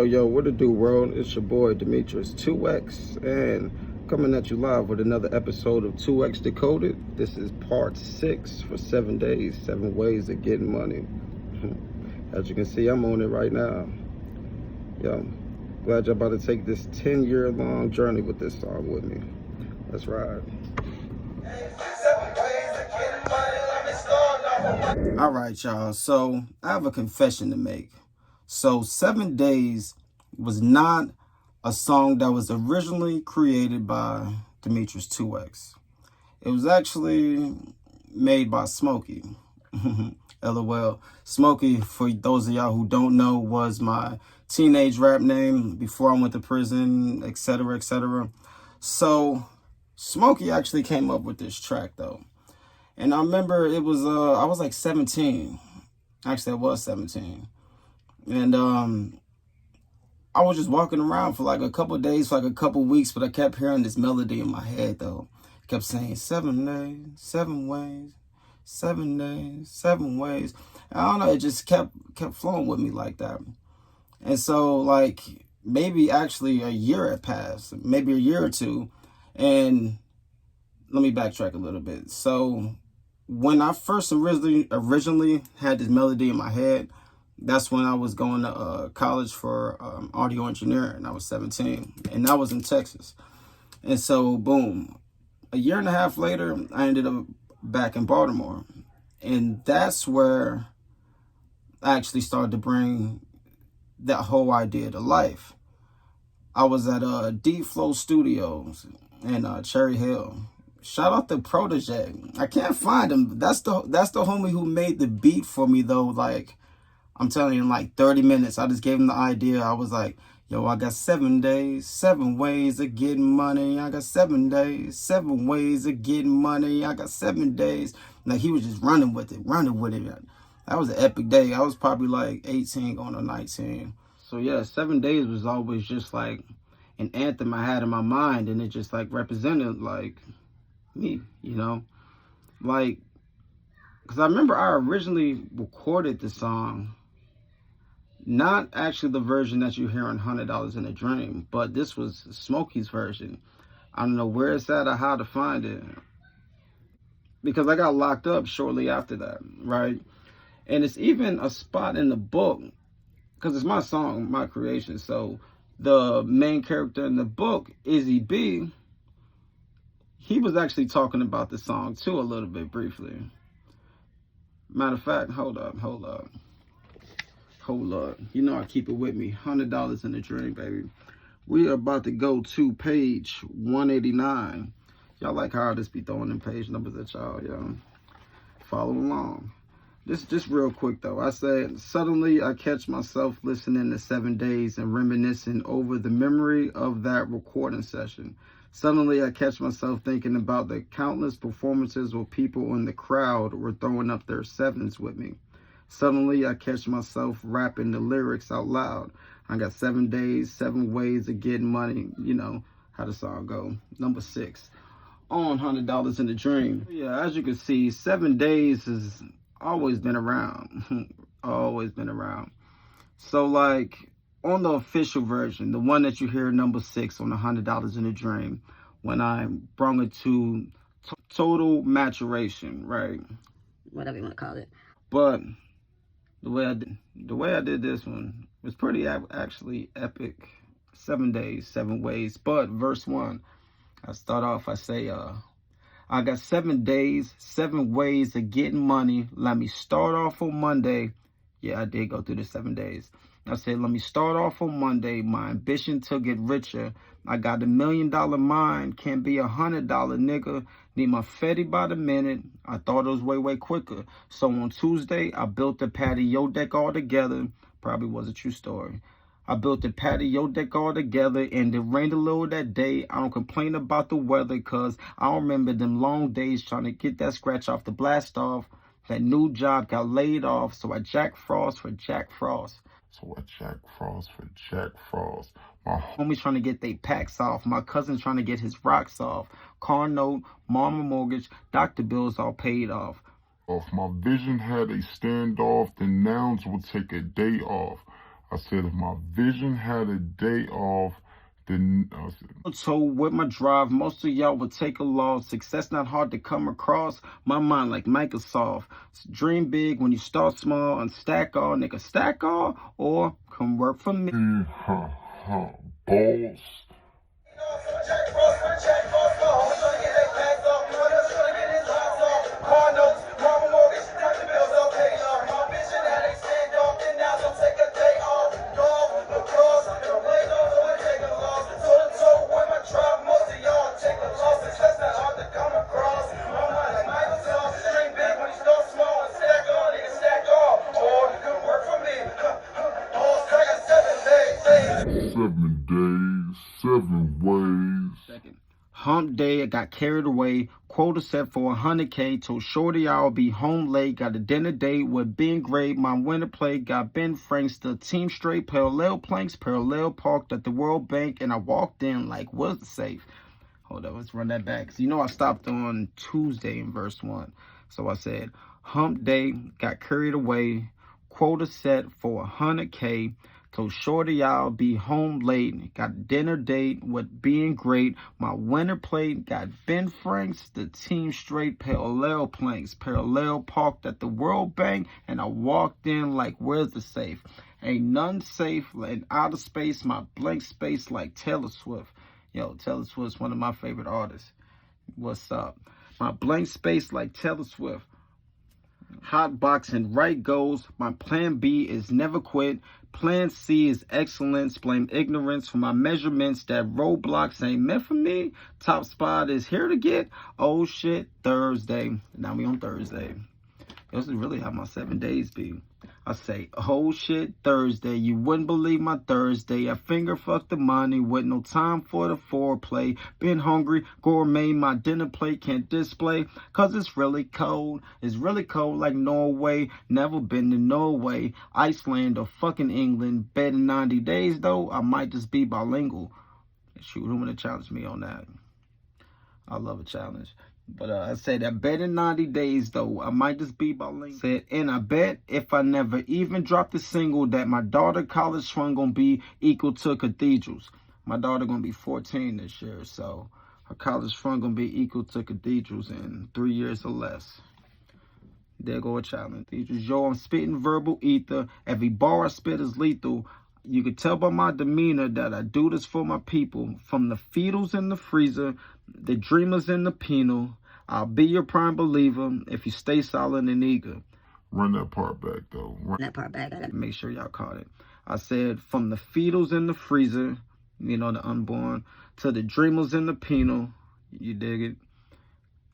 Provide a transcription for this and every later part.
Yo, what it do, world? It's your boy, Demitrius, 2X, and coming at you live with another episode of 2X Decoded. This is part 6 for 7 days, 7 ways of getting money. As you can see, I'm on it right now. Yo, glad y'all about to take this 10-year-long journey with this song with me. Let's ride. All right, y'all. So I have a confession to make. So 7 Days was not a song that was originally created by Demitrius 2X. It was actually made by Smokey. LOL. Smokey, for those of y'all who don't know, was my teenage rap name before I went to prison, etc., etc. So Smokey actually came up with this track though. And I remember it was, I was like 17. Actually, I was 17. And I was just walking around for like a couple of days, for like a couple of weeks, but I kept hearing this melody in my head though. I kept saying 7 days, 7 ways, 7 days, 7 ways. And I don't know, it just kept flowing with me like that. And so like maybe actually a year had passed, maybe a year or two. And let me backtrack a little bit. So when I first originally had this melody in my head, that's when I was going to college for audio engineering. I was 17, and that was in Texas. And so, boom, a year and a half later, I ended up back in Baltimore. And that's where I actually started to bring that whole idea to life. I was at Deep Flow Studios in Cherry Hill. Shout out to Protege. I can't find him. That's the homie who made the beat for me though. Like, I'm telling you, in like 30 minutes, I just gave him the idea. I was like, yo, I got 7 days, 7 ways of getting money. I got 7 days, 7 ways of getting money. I got 7 days. Like, he was just running with it. That was an epic day. I was probably like 18 going on 19. So yeah, 7 days was always just like an anthem I had in my mind. And it just like represented like me, you know? Like, because I remember I originally recorded the song, not actually the version that you hear on $100 in a Dream, but this was Smokey's version. I don't know where it's at or how to find it, because I got locked up shortly after that, right? And it's even a spot in the book, because it's my song, my creation. So the main character in the book, Izzy B, he was actually talking about the song too a little bit briefly. Matter of fact, hold up. You know I keep it with me. $100 in a Dream, baby. We are about to go to page 189. Y'all like how I just be throwing them page numbers at y'all, yo. Follow along. Just real quick though. I said, suddenly I catch myself listening to 7 days and reminiscing over the memory of that recording session. Suddenly I catch myself thinking about the countless performances where people in the crowd were throwing up their sevens with me. Suddenly I catch myself rapping the lyrics out loud. I got 7 days, 7 ways of getting money. You know how the song go. Number 6 on $100 in a Dream. Yeah, as you can see, 7 days has always been around. Always been around. So like on the official version, the one that you hear number 6 on $100 in a Dream, when I brought it to total maturation, right? Whatever you want to call it. But the way I did this one was pretty actually epic. 7 days, 7 ways. But verse 1, I start off, I say, I got 7 days, 7 ways of getting money. Let me start off on Monday. Yeah, I did go through the 7 days. I said, let me start off on Monday. My ambition to get richer. I got $1 million mind. Can't be $100 nigga. Need my Fetty by the minute. I thought it was way quicker. So on Tuesday, I built the patio deck all together. Probably was a true story. I built the patio deck all together, and it rained a little that day. I don't complain about the weather, because I don't remember them long days trying to get that scratch off the blast off. That new job got laid off, so I Jack Frost for Jack Frost. My homies trying to get their packs off. My cousin's trying to get his rocks off. Car note, mama mortgage, doctor bills all paid off. My vision had a standoff, then nouns will take a day off. I said if my vision had a day off, then I said, So with my drive, most of y'all would take a loss. Success not hard to come across. My mind like Microsoft. Dream big when you start small and stack all, nigga, stack all, or come work for me. Balls. Second. Hump day, I got carried away. Quota set for 100K. Told shorty I'll be home late. Got a dinner date with Ben Gray. My winner play got Ben Franks. The team straight parallel planks, parallel parked at the World Bank. And I walked in like, what's the safe? Hold up, let's run that back. So you know I stopped on Tuesday in verse 1. So I said, hump day, got carried away. Quota set for 100K. Told shorty I'll be home late. Got dinner date with being great. My winner plate got Ben Franks. The team straight parallel planks. Parallel parked at the World Bank. And I walked in like, where's the safe? Ain't none safe in outer space. My blank space like Taylor Swift. Yo, Taylor Swift's one of my favorite artists. What's up? My blank space like Taylor Swift. Hot boxing, right goes. My plan B is never quit. Plan C is excellence. Blame ignorance for my measurements. That roadblocks ain't meant for me. Top spot is here to get. Oh shit, Thursday. Now we on Thursday. This is really how my 7 days be. I say, oh shit, Thursday. You wouldn't believe my Thursday. I finger fuck the money with no time for the foreplay. Been hungry, gourmet, my dinner plate can't display. Cause it's really cold. It's really cold like Norway. Never been to Norway, Iceland, or fucking England. Bet in 90 days though, I might just be bilingual. Shoot, who wanna challenge me on that? I love a challenge. But I said, I bet in 90 days, though, I might just be bilingual. Said, and I bet if I never even dropped a single that my daughter college fund gonna be equal to cathedrals. My daughter gonna be 14 this year, so her college fund gonna be equal to cathedrals in 3 years or less. There go a challenge. Yo, I'm spitting verbal ether. Every bar I spit is lethal. You can tell by my demeanor that I do this for my people. From the fetals in the freezer, the dreamers in the penal. I'll be your prime believer if you stay solid and eager. Run that part back, though. Run that part back. Make sure y'all caught it. I said, from the fetals in the freezer, you know, the unborn, to the dreamers in the penal. You dig it?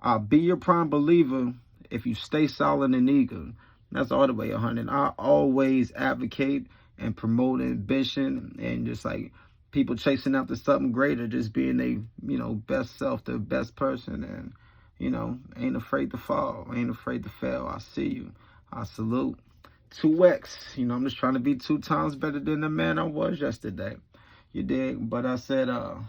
I'll be your prime believer if you stay solid and eager. That's all the way 100. I always advocate and promote ambition and just like people chasing after something greater, just being they, you know, best self, the best person, and, you know, ain't afraid to fall, ain't afraid to fail. I see you. I salute. 2X, you know, I'm just trying to be 2 times better than the man I was yesterday. You dig? But I said, so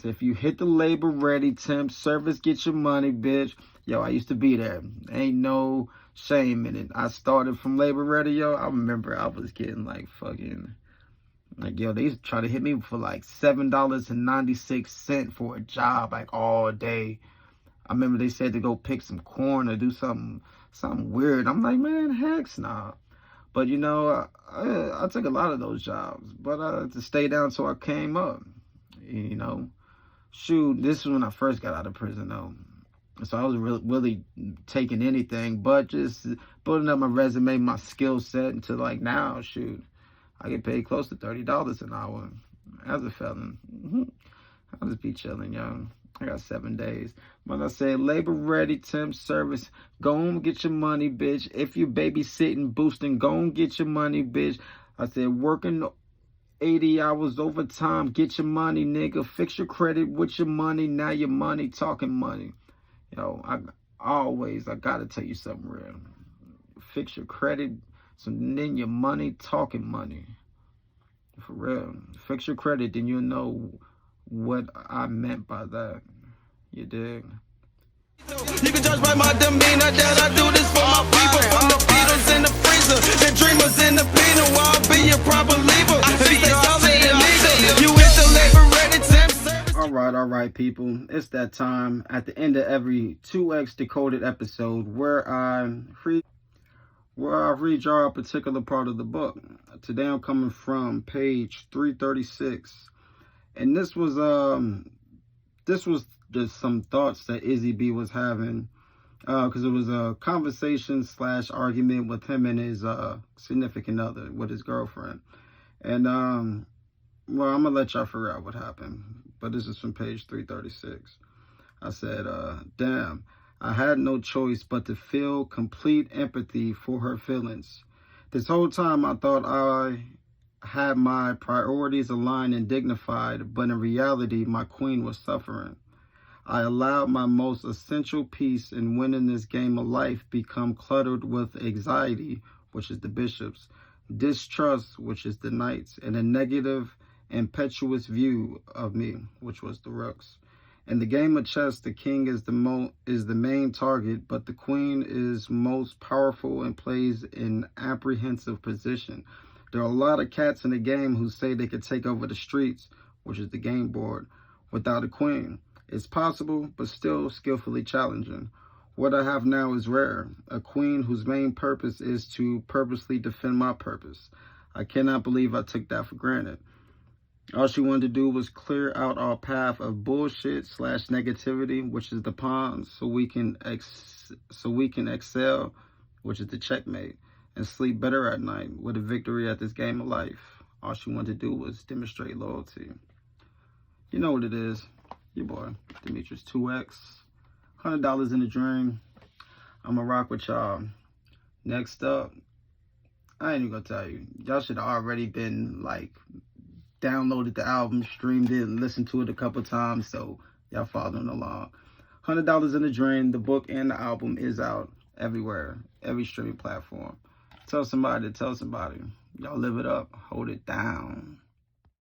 if you hit the labor ready, temp service, get your money, bitch. Yo, I used to be there. Ain't no shame in it. I started from labor ready, yo. I remember I was getting like fucking, like, yo, they used to try to hit me for like $7.96 for a job, like all day. I remember they said to go pick some corn or do something weird. I'm like, man, heck nah. But you know, I took a lot of those jobs, but to stay down till I came up, you know. Shoot, this was when I first got out of prison though. So I was really taking anything, but just building up my resume, my skill set, until like now, shoot, I get paid close to $30 an hour as a felon. I'll just be chilling, young. I got 7 days. But I said, labor ready, temp service, go on get your money, bitch. If you babysitting, boosting, go on get your money, bitch. I said, working 80 hours overtime, get your money, nigga. Fix your credit with your money, now your money talking money. Yo, I gotta tell you something real. Fix your credit, so then your money talking money. For real. Fix your credit, then you'll know what I meant by that. You dig? You can judge by my demeanor that I do this for my people. From the Beatles in the freezer. pleaser. The dreamers in the penal, I'll be a proper believer. Stay solid and leader. You into labor ready temps. All right, people. It's that time at the end of every 2X Decoded episode where I read y'all a particular part of the book. Today I'm coming from page 336, and this was just some thoughts that Izzy B was having, because it was a conversation / argument with him and his significant other, with his girlfriend. And well, I'm gonna let y'all figure out what happened, but this is from page 336. I said, damn, I had no choice but to feel complete empathy for her feelings. This whole time I thought I had my priorities aligned and dignified, but in reality, my queen was suffering. I allowed my most essential piece in winning this game of life become cluttered with anxiety, which is the bishops, distrust, which is the knights, and a negative, impetuous view of me, which was the rooks. In the game of chess, the king is the main target, but the queen is most powerful and plays an apprehensive position. There are a lot of cats in the game who say they could take over the streets, which is the game board, without a queen. It's possible, but still skillfully challenging. What I have now is rare, a queen whose main purpose is to purposely defend my purpose. I cannot believe I took that for granted. All she wanted to do was clear out our path of bullshit / negativity, which is the pawns, so we can excel, which is the checkmate, and sleep better at night with a victory at this game of life. All she wanted to do was demonstrate loyalty. You know what it is. Your boy, Demitrius 2X. $100 in the dream. I'ma rock with y'all. Next up, I ain't even gonna tell you. Y'all should have already been like downloaded the album, streamed it, and listened to it a couple times, so y'all following along. $100 in the drain. The book and the album is out everywhere, every streaming platform. Tell somebody to tell somebody. Y'all live it up. Hold it down.